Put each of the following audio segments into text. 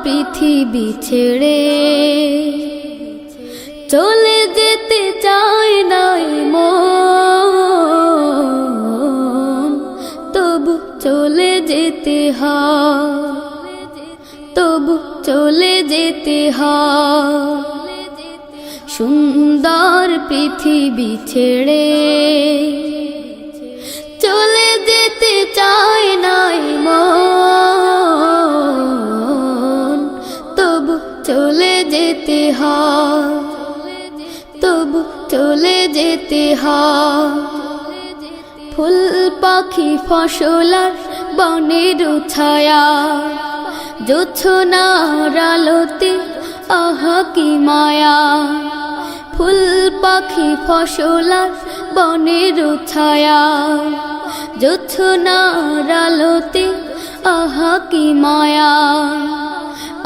পৃথিবী ছেড়ে চলে যেতে চায় নাই মন, তবু চলে যেতে হয়, তবু চলে যেতে হয়। সুন্দর পৃথিবী ছেড়ে চলে যেতে চায় নাই মন, তবু চলে যেতে হয়, তবু চলে যেতে হয়। ফুল পাখি ফসলার বনের ছায়া, জোছনার আলোতে আহা কি মায়া। ফুল পাখি ফসলার বনের ছায়া, জোছনার আলোতে আহা কি মায়া।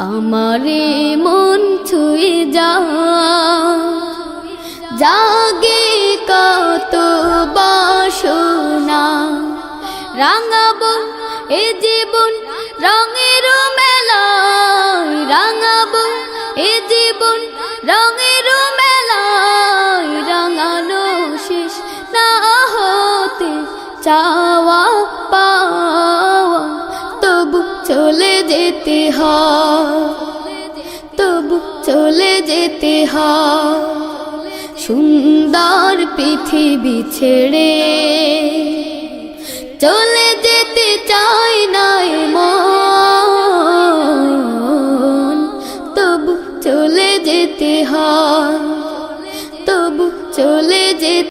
আমারে মন ছুঁয়ে জাগে কত বাসনা, রাঙাবো এ জীবন রঙের মেলায়, রাঙাবো এ জীবন রঙের মেলায়। রাঙানো শেষ না হতে চাওয়া পাওয়া, তবু চলে যেতে হয়, তবু চলে যেতে হয়। সুন্দর পৃথিবী ছেড়ে চলে যেতে চায় নাই মন, তবু চলে যেতে হয়, তবু চলে যেতে